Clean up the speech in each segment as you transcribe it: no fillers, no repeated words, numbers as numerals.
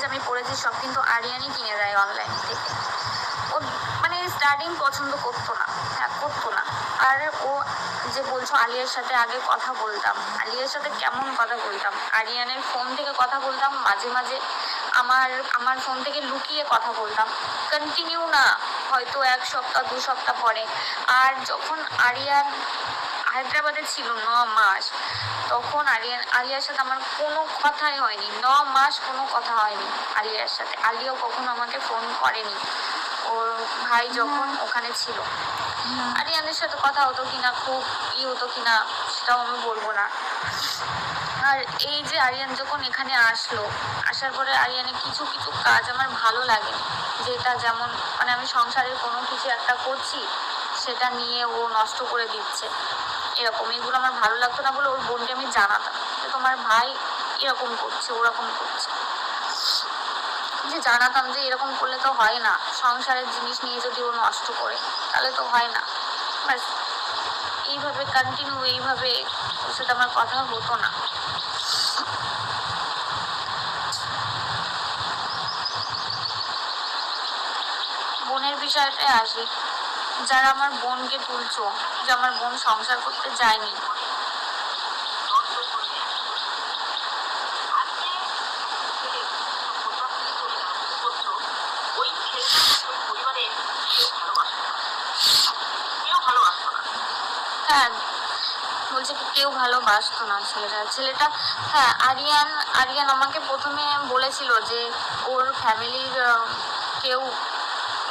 আমি পরেছি সব কিন্তু আরিয়ানই কিনে দেয় অনলাইন থেকে। ও মানে স্টার্টিং পছন্দ করতো না, হ্যাঁ করতো না। আর ও যে বলছো আলিয়ার সাথে আগে কথা বলতাম, আলিয়ার সাথে কেমন কথা বলতাম, আরিয়ানের ফোন থেকে কথা বলতাম, মাঝে মাঝে আমার ফোন থেকে লুকিয়ে কথা বলতাম, কন্টিনিউ না, হয়তো 1 সপ্তাহ 2 সপ্তাহ পরে। আর যখন আরিয়ান হায়দ্রাবাদে ছিল 9 মাস, তখন আলিয়ার সাথে আমার কোনো কথাই হয়নি, 9 মাস কোনো কথা হয়নি আলিয়ার সাথে। আলিয়াও কখনো আমাকে ফোন করেনি ওর ভাই যখন ওখানে ছিল। আরিয়ানের সাথে কথা হতো কিনা, খুব হতো কিনা সেটাও আমি বলবো না। আর এই যে আরিয়ান যখন এখানে আসলো, আসার পরে আরিয়ানের কিছু কিছু কাজ আমার ভালো লাগে, যেটা যেমন মানে আমি সংসারের কোনো কিছু একটা করছি সেটা নিয়ে ও নষ্ট করে দিচ্ছে, এরকম এগুলো আমার ভালো লাগতো না বলে ওর বোনকে আমি জানাতাম যে তোমার ভাই এরকম করছে ওরকম করছে, যে জানাতাম যে এরকম করলে তো হয় না, সংসারের জিনিস নিয়ে যদি ও নষ্ট করে তাহলে তো হয় না। ব্যাস এইভাবে কন্টিনিউ এইভাবে ওর সাথে আমার কথা হতো না। বোনের বিষয়টাই আসি, যারা আমার বোনকে তুলছো, যে আমার বোন সংসার করতে যায়নি, হ্যাঁ বলছে কি কেউ ভালোবাসতো না ছেলেটা। হ্যাঁ আরিয়ান আমাকে প্রথমে বলেছিল যে ওর ফ্যামিলির কেউ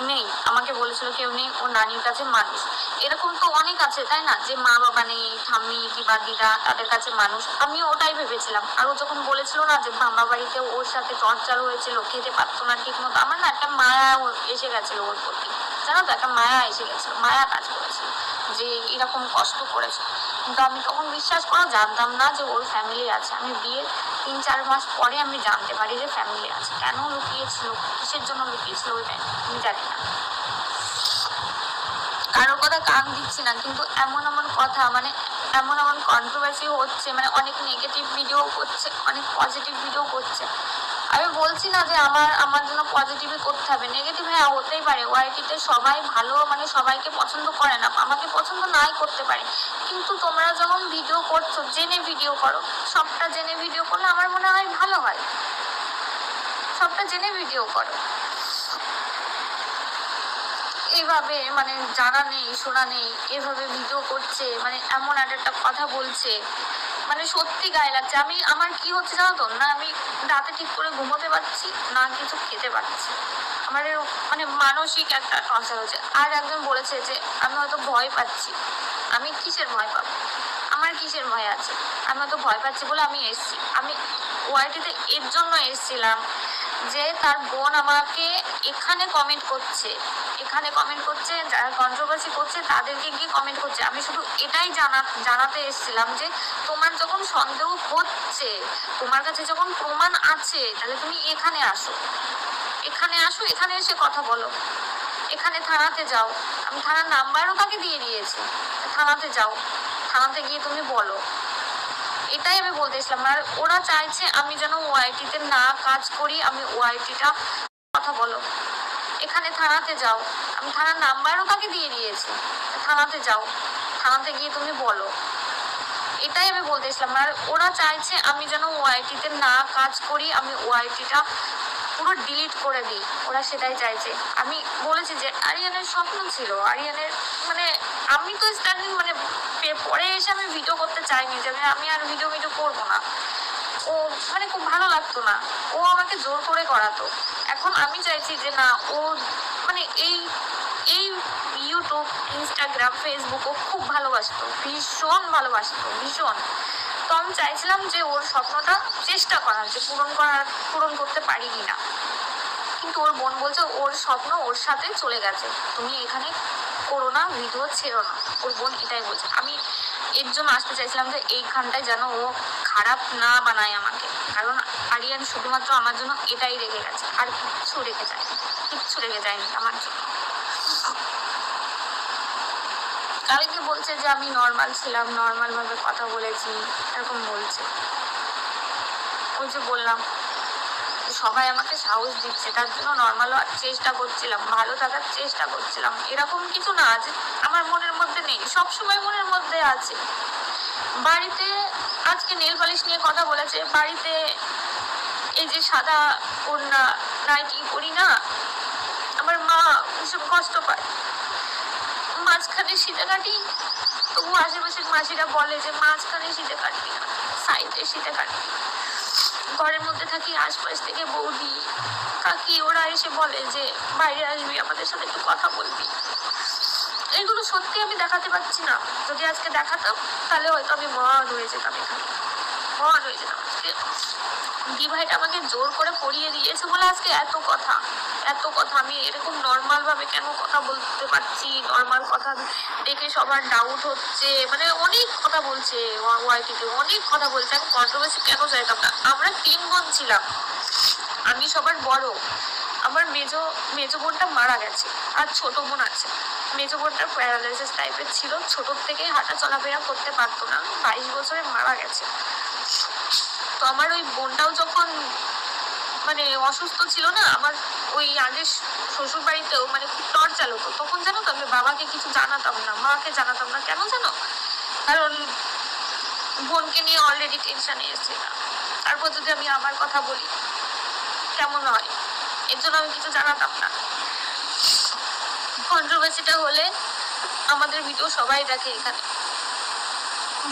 নেই, আমাকে বলেছিল কেউ নেই, ওর নানির কাছে মানুষ। এরকম তো অনেক আছে তাই না, যে মা বাবা নেই, ঠাম্মি কিংবা দিদা তাদের কাছে মানুষ, আমিও ওটাই ভেবেছিলাম। আর ও যখন বলেছিল না যে মামা বাড়িতে ওর সাথে টর্চার হয়েছিল, খেতে পারতো না ঠিক মতো, আমার না একটা মায়া এসে গেছিল ওর প্রতি, জানো তো, একটা মায়া এসে গেছিল, মায়া কাজ করেছিল যে এরকম কষ্ট করেছে। কিন্তু আমি তখন বিশ্বাস করে জানতাম না যে ওর ফ্যামিলি আছে। আমি বিয়ের 3-4 মাস পরে আমি জানতে পারি যে ফ্যামিলি আছে। কেন লুকিয়েছিল, কিসের জন্য লুকিয়েছিল ওই টাইম আমি জানি না, কারোর কথা কান দিচ্ছি না, কিন্তু এমন কথা মানে এমন কন্ট্রোভার্সি হচ্ছে, মানে অনেক নেগেটিভ ভিডিও করছে, অনেক পজিটিভ ভিডিও করছে। আমি বলছি না যে আমার জন্য পজিটিভই করতে হবে, নেগেটিভ হ্যাঁ হতেই পারে, ওয়াইটিতে সবাই ভালো মানে সবাইকে পছন্দ করে না, আমাকে পছন্দ নাই করতে পারে, কিন্তু তোমরা যখন ভিডিও করছো জেনে ভিডিও করো, সবটা জেনে ভিডিও করলে আমার মনে হয় ভালো হয়, সবটা জেনে ভিডিও করো। এইভাবে মানে জানা নেই শোনা নেই এভাবে ভিডিও করছে, মানে এমন একটা কথা বলছে, মানে সত্যি গায়ে লাগছে। আমার কি হচ্ছে জানো তো, না আমি রাতে ঠিক করে ঘুমোতে পারছি না, কিছু খেতে পারছি, আমার মানে মানসিক একটা টর্চার হচ্ছে। আর একজন বলেছে যে আমি হয়তো ভয় পাচ্ছি, আমি কিসের ভয় পাবো, আমার কিসের ভয় আছে, আমি হয়তো ভয় পাচ্ছি বলে আমি এসছি। আমি ওয়াইটিতে এর জন্য এসছিলাম যে তার বোন আমাকে এখানে কমেন্ট করছে, যারা কন্ট্রোভার্সি করছে তাদেরকে গিয়ে কমেন্ট করছে। আমি শুধু এটাই জানাতে এসেছিলাম যে তোমার যখন সন্দেহ হচ্ছে, তোমার কাছে যখন প্রমাণ আছে, তাহলে তুমি এখানে আসো, এখানে এসে কথা বলো, এখানে থানাতে যাও, আমি থানার নাম্বারও তাকে দিয়ে দিয়েছি, থানাতে যাও, থানাতে গিয়ে তুমি বলো, এটাই আমি বলতে এসলাম। আর ওরা চাইছে আমি যেন ওয়াইটিতে না কাজ করি, আমি ওয়াইটিটা কথা বলো, এখানে থানাতে যাও, আমি থানার নাম্বারও তাকে দিয়ে দিয়েছি, থানাতে যাও, থানাতে গিয়ে তুমি বলো, এটাই আমি বলতে এসলাম। আর ওরা চাইছে আমি যেন ওয়াইটিতে না কাজ করি, আমি ওয়াইটিটা পুরো ডিলিট করে দিই, ওরা সেটাই চাইছে। আমি বলেছি যে আরিয়ানের স্বপ্ন ছিল, আরিয়ানের মানে আমি তো স্টার্টিং মানে পরে এসে আমি ভিডিও করতে চাইনি যে আমি আর ভিডিও করবো না, ও মানে খুব ভালো লাগতো না, ও আমাকে জোর করে করাতো। এখন আমি চাইছি যে না, ও মানে এই ইউটিউব ইনস্টাগ্রাম ফেসবুক ও খুব ভালোবাসতো, ভীষণ। তো আমি চাইছিলাম যে ওর স্বপ্নটা চেষ্টা করার, যে পূরণ করতে পারি কিনা। কিন্তু ওর বোন বলছে ওর স্বপ্ন ওর সাথে চলে গেছে, তুমি এখানে করো না, ভিডিও ছেড়ো না, ওর বোন এটাই বলছে। আমি এর জন্য আসতে চাইছিলাম যে এইখানটায় যেন ও খারাপ না বানায় আমাকে, কারণ আরিয়ান শুধুমাত্র আমার জন্য এটাই রেখে গেছে, আর কিচ্ছু রেখে যায়নি আমার জন্য। কালকে বলছে যে আমি নর্মাল ছিলাম, নর্মাল ভাবে কথা বলেছি, এরকম বলছে। ওই যে বললাম সবাই আমাকে সাহস দিচ্ছে, তার জন্য নর্মাল হওয়ার চেষ্টা করছিলাম, ভালো থাকার চেষ্টা করছিলাম। এরকম কিছু না যে আমার মনের মধ্যে নেই, সবসময় মনের মধ্যে আছে। বাড়িতে আজকে নেল পালিশ নিয়ে কথা বলেছে, বাড়িতে এই যে সাদা ওড়না নাইটি পরি না, আমার মা ভীষণ কষ্ট পায়। মাঝখানে শীতে কাটি, তবু আশেপাশের মাসিরা বলে যে মাঝখানে শীতে কাটবি না, সাইডে শীতে কাটবি। ঘরের মধ্যে থাকি, আশপাশ থেকে বৌদি কাকি ওরা এসে বলে যে বাইরে আসবি, আমাদের সাথে একটু কথা বলবি। এগুলো সত্যি আমি দেখাতে পারছি না। যদি আজকে দেখাতাম তাহলে হয়তো আমি মহান হয়ে যেতাম, এখানে মহান হয়ে যেতাম। আজকে দিভাইটা আমাকে জোর করে পড়িয়ে দিয়েছে বলে আজকে এত কথা। আমি এরকম নর্মাল ভাবে কেন কথা বলতে পারছি, নর্মাল কথা দেখে সবার ডাউট হচ্ছে, মানে অনেক কথা বলছে ওয়াইটিতে, অনেক কথা বলছে। আমি কন্ট্রোভার্সি কেন চাইতাম না। আমরা 3 বোন ছিলাম, আমি সবার বড়। আমার মেজো বোনটা মারা গেছে, আর ছোট বোন আছে। মেজো বোনটা প্যারালাইসিস টাইপের ছিল, ছোটোর থেকে হাঁটা চলাফেরা করতে পারতো না, 22 বছরে মারা গেছে। তো আমার ওই বোনটাও যখন মানে অসুস্থ ছিল না, আমার ওই আগে শ্বশুর বাড়িতেও মানে খুব টর্চার হতো। তখন জানো তো আমি বাবাকে কিছু জানাতাম না, মাকে জানাতাম না। কেন জানো? কারণ বোনকে নিয়ে অলরেডি টেনশনে এসেছিলাম, তারপর যদি আমি আমার কথা বলি কেমন হয়, এর জন্য আমি কিছু জানাতাম না। কন্ট্রোভার্সিটা হলে আমাদের ভিডিও সবাই দেখে, এখানে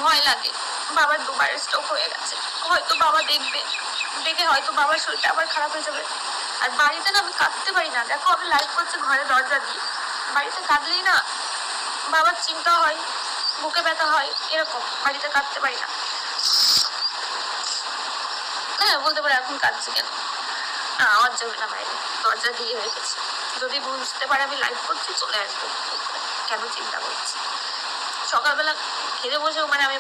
ভয় লাগে। বাবার 2বার স্ট্রোক হয়ে গেছে, হয়তো বাবা দেখে হয়তো বাবার শরীরটা আবার খারাপ হয়ে যাবে। আর বাড়িতে না আমি কাঁদতে পারি না। দেখো আমি লাইভ করছি ঘরে দরজা দিয়ে, বাড়িতে কাঁদলেই না বাবার চিন্তা হয়, বুকে ব্যথা হয়, এরকম। বাড়িতে কাঁদতে পারি না। হ্যাঁ বলতে পারে এখন কাঁদছি কেন, আওয়াজ যাবে না, বাইরে দরজা দিয়ে হয়ে গেছে। যদি বুঝতে পারে আমি লাইভ করছি চলে আসবো, কেন চিন্তা করছি। সকালবেলা খেতে বসেও মানে আমি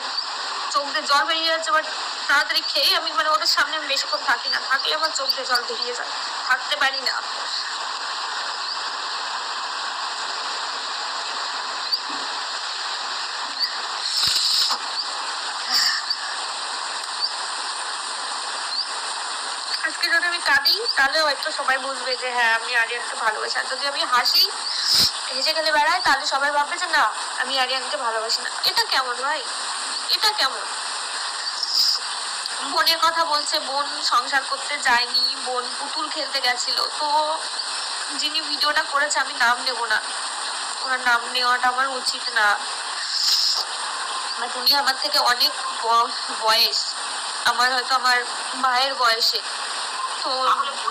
চোখ দিয়ে জল বেরিয়ে যাচ্ছে, বাট তাড়াতাড়ি খেয়ে আমি মানে ওদের সামনে আমি বেশিক্ষণ থাকি না, থাকলে আমার চোখ দিয়ে জল বেরিয়ে যায়, থাকতে পারি না। আজকে যদি আমি কাঁদি তাহলে হয়তো সবাই বুঝবে যে হ্যাঁ আমি আরিয়ানকে ভালোবাসি। আর যদি আমি হাসি, হেসে খেলে বেড়াই, তাহলে সবাই ভাববে যে না আমি আরিয়ানকে ভালোবাসি না। এটা কেমন ভাই, এটা কেমন? বোনের কথা বলছে, বোন সংসার করতে যায়নি, বোন পুতুল খেলতে গেছিল। তো যিনি ভিডিওটা করেছে, আমি নাম নেব না, ওনার নাম নেওয়াটা আমার উচিত না, বাট উনি আমার থেকে অনেক বয়স, আমার হয়তো আমার মায়ের বয়সে। তো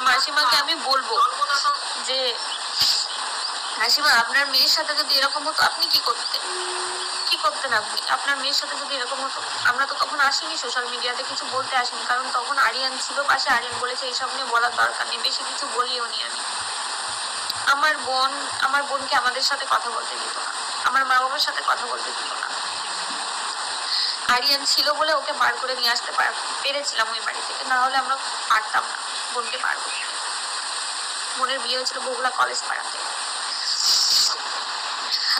মাসিমাকে আমি বলবো যে মাসিমা আপনার মেয়ের সাথে যদি এরকম হতো আপনি কি করতেন? আপনি আপনার মেয়ের সাথে যদি এরকম হতো? আমরা তো তখন আসিনি, সোশ্যাল মিডিয়াতে কিছু বলতে আসিনি, কারণ তখন আরিয়ান ছিল পাশে। আরিয়ান বলেছে এইসব নিয়ে বলার দরকার নেই, বেশি কিছু বলিও নি আমি। আমার বোনকে আমাদের সাথে কথা বলতে দিত না, আমার মা বাবার সাথে কথা বলতে দিত না। আরিয়ান ছিল বলে ওকে বার করে নিয়ে আসতে পেরেছিলাম ওই বাড়ি থেকে, না হলে আমরা পারতাম না বোনকে বার করতে। বোনের বিয়ে হয়েছিল বগুড়া কলেজ পাড়াতে।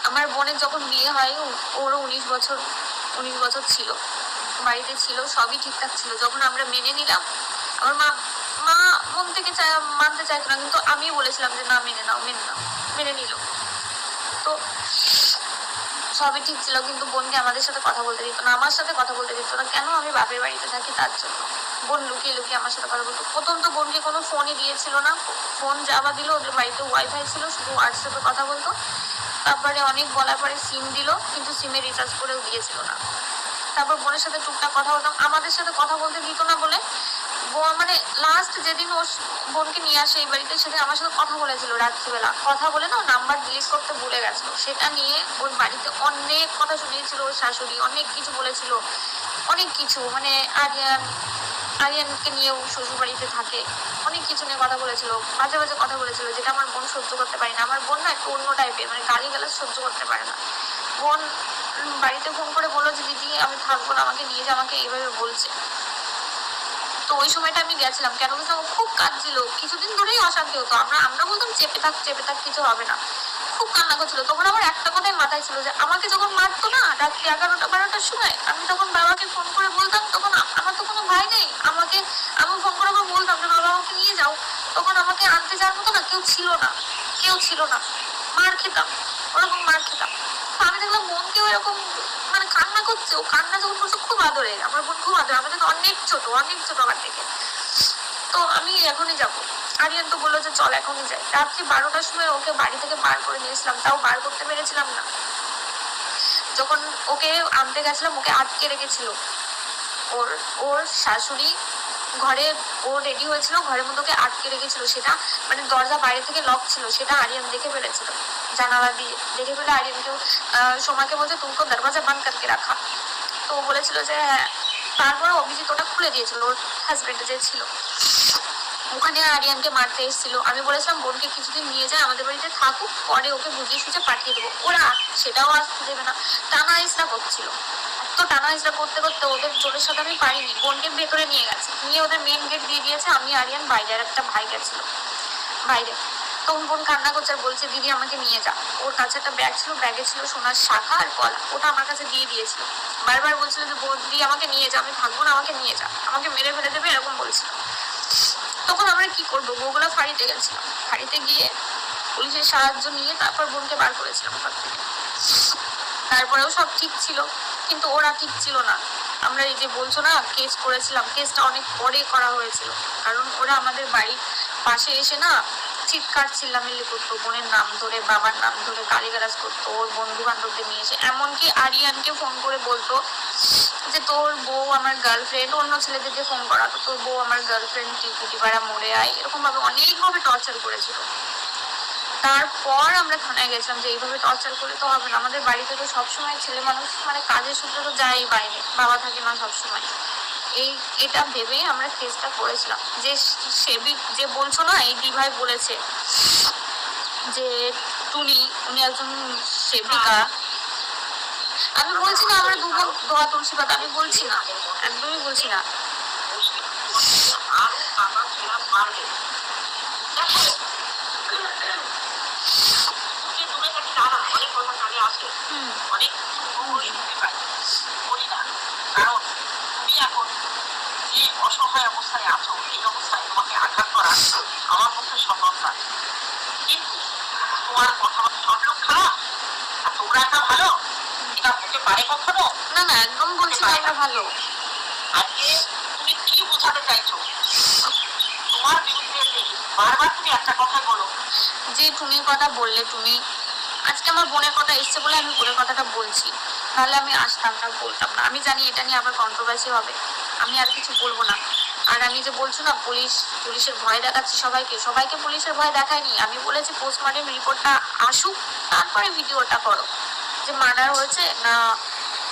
আমার বোনের যখন বিয়ে হয় ওরও 19 বছর ছিল, বাড়িতে ছিল, সবই ঠিকঠাক ছিল। যখন আমরা মেনে নিলাম, আমার মা মন থেকে মানতে চাইতো না, কিন্তু আমি বলেছিলাম যে না মেনে নাও, মেনে নিল। তো সবই ঠিক ছিল, কিন্তু বোনকে আমাদের সাথে কথা বলতে দিত না, আমার সাথে কথা বলতে দিত না। কেন? আমি বাপের বাড়িতে থাকি তার জন্য। বোন লুকিয়ে লুকিয়ে আমার সাথে কথা বলতো। প্রথম তো বোনকে কোনো ফোনই দিয়েছিল না, ফোন যাওয়া দিল, ওদের বাড়িতে ওয়াইফাই ছিল, শুধু হোয়াটসঅ্যাপে কথা বলতো। তারপরে অনেক বলার পরে সিম দিল, কিন্তু সিমে রিচার্জ করেও দিয়েছিল না। তারপর বোনের সাথে টুকটাক কথা বলতাম, আমাদের সাথে কথা বলতে দিত না বলে মানে লাস্ট যেদিন ওর বোনকে নিয়ে আসে এই বাড়িতে, সেদিন আমার সাথে কথা বলেছিল রাত্রিবেলা। কথা বলে না নাম্বার ডিলিট করতে ভুলে গেছিল, সেটা নিয়ে ওর বাড়িতে অনেক কথা শুনিয়েছিল ওর শাশুড়ি, অনেক কিছু বলেছিল, অনেক কিছু। মানে আরিয়ানকে নিয়েও শ্বশুর বাড়িতে থাকে, অনেক কিছু নিয়ে কথা বলেছিল, বাজে বাজে কথা বলেছিল, যেটা আমার বোন সহ্য করতে পারে না। আমার বোন না একটু অন্য টাইপের, মানে গালিগালাজ সহ্য করতে পারে না। বোন বাড়িতে ফোন করে বললো যে দিদি আমি থাকবো না, আমাকে নিয়ে যা, আমাকে এইভাবে বলছে। তো ওই সময়টা আমি গেছিলাম, কেন বলছিলাম, ও খুব কাঁদছিল, কিছুদিন ধরেই অশান্তি হতো। আমরা বলতাম চেপে থাক, কিছু হবে না। খুব কান্না করছিল। তখন আমার একটা কথাই মাথায় ছিল যে আমাকে যখন মারতো না রাত্রি 11টা-12টার সময়, আমি তখন বাবাকে ফোন করে বলতাম, তখন আমার তো কোনো ভাই নেই, আমি ফোন করে বলতাম যে বাবা আমাকে আমাকে নিয়ে যাও। তখন আমাকে আনতে যাওয়ার মতো না কেউ ছিল না, কেউ ছিল না। মার খেতাম, ওরকম মার খেতাম। তো আমি দেখলাম বোনকেও এরকম মানে কান্না করছে, ও কান্না যখন করছে খুব আদরে, আমার বোন খুব আদরে, আমাদের অনেক ছোট আমার থেকে। তো আমি এখনই যাবো। আরিয়ান তো বললো যে চল এখনই যাই। রাত্রি 12টার সময় ওকে বাড়ি থেকে বার করে নিয়েছিলাম, তাও বার করতে পেরেছিলাম না। যখন ওকে আনতে গেছিলাম ওকে আটকে রেখেছিল ওর ওর শাশুড়ি ঘরে। ও রেডি হয়েছিল, ঘরের মধ্যে ওকে আটকে রেখেছিল। সেটা মানে দরজা বাইরে থেকে লক ছিল, সেটা আরিয়ান দেখে ফেলেছিল জানালা দিয়ে। দেখে ফেলে আরিয়ানকেও সোমাকে বলছে তুমকো দরওয়াজা বন্ধ করকে রাখা। তো ও বলেছিল যে হ্যাঁ। তারপরে অভিজিৎ ওটা খুলে দিয়েছিল, ওর হাজবেন্ড যে ছিল ওখানে আরিয়ানকে মারতে এসেছিল। আমি বলেছিলাম বোনকে কিছুদিন নিয়ে যায়, আমাদের বাড়িতে থাকুক, পরে ওকে বুঝিয়ে সুঝে পাঠিয়ে দেবো। ওরা সেটাও আসতে দেবে না, টানা ইসরা করছিল। তো টানা ইসরা করতে করতে ওদের জোরের সাথে আমি পারিনি, বোনকে ভেতরে নিয়ে গেছে, নিয়ে ওদের মেন গেট দিয়ে দিয়েছে। আমি আরিয়ান বাইরে, আর একটা ভাই গেছিল বাইরে। তখন বোন কান্না করছে আর বলছে দিদি আমাকে নিয়ে যা। ওর কাছে একটা ব্যাগ ছিল, ব্যাগে ছিল সোনার শাখা আর কলা, ওটা আমার কাছে দিয়ে দিয়েছিল। বারবার বলছিল যে বোন দি আমাকে নিয়ে যা, আমি থাকবো না, আমাকে নিয়ে যা, আমাকে মেরে ফেলে দেবে, এরকম বলছিল। তখন আমরা কি করবো, বউগুলা ফাঁড়িতে গেছিলাম, ফাঁড়িতে গিয়ে পুলিশের সাহায্য নিয়ে তারপর বোনকে বার করেছিলাম ওখান থেকে। তারপরেও সব ঠিক ছিল, কিন্তু ওরা ঠিক ছিল না। আমরা এই যে বলছো না কেস করেছিলাম, কেসটা অনেক পরে করা হয়েছিল, কারণ ওরা আমাদের বাড়ির পাশে এসে না চিৎকার চিল্লামিল্লি করতো, বোনের নাম ধরে বাবার নাম ধরে গালিগালাজ করতো, ওর বন্ধু বান্ধবদের নিয়ে এসে। এমনকি আরিয়ানকে ফোন করে বলতো যে তোর বউ আমার গার্লফ্রেন্ড, অন্য ছেলেদেরকে ফোন করাতো তোর বউ আমার গার্লফ্রেন্ড, তুই কুটিপাড়া মরে আয়, এরকম ভাবে অনেকভাবে টর্চার করেছিল। তারপর আমরা থানায় গেছিলাম যে এইভাবে টর্চার করলে তো হবে না, আমাদের বাড়িতে তো সবসময় ছেলে মানুষ মানে কাজের সূত্রে তো যায় বাইরে, বাবা থাকে না সবসময়। এটা ভেবে আমরা কেসটা করেছিলাম। যে সেবিক যে বলছো না, এই দিভাই বলেছে যে টুনি উনি একজন সেবিকা। আমি বলছি না আমরা দুটো ধোয়া তুলসী পাতা, আমি বলছি না, একদমই বলছি না। অসহায় অবস্থায় আছো, এই অবস্থায় তোমাকে আঘাত করা আমার পক্ষে সম্ভব না। কিন্তু তোমার কথাবার্তা সব লোক খারাপ আর তোমরা একটা ভালো, এটা হতে পারে কখনো? না না, একদম বলছি না এটা ভালো। আজকে তুমি কি বোঝাতে চাইছো? তোমার বিরুদ্ধে বারবার তুমি একটা কথা বলো যে টুনির কথা বললে, টুনি আজকে আমার বোনের কথা এসছে বলে আমি বোনের কথাটা বলছি, তাহলে আমি আসতাম না, বলতাম না। আমি জানি এটা নিয়ে আবার কন্ট্রোভার্সি হবে, আমি আর কিছু বলবো না। আর আমি যে বলছো না পুলিশের ভয় দেখাচ্ছি সবাইকে পুলিশের ভয় দেখায়নি। আমি বলেছি পোস্টমর্টম রিপোর্টটা আসুক, তারপরে ভিডিওটা করো যে মার্ডার হয়েছে না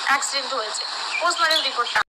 অ্যাক্সিডেন্ট হয়েছে, পোস্টমর্টম রিপোর্টটা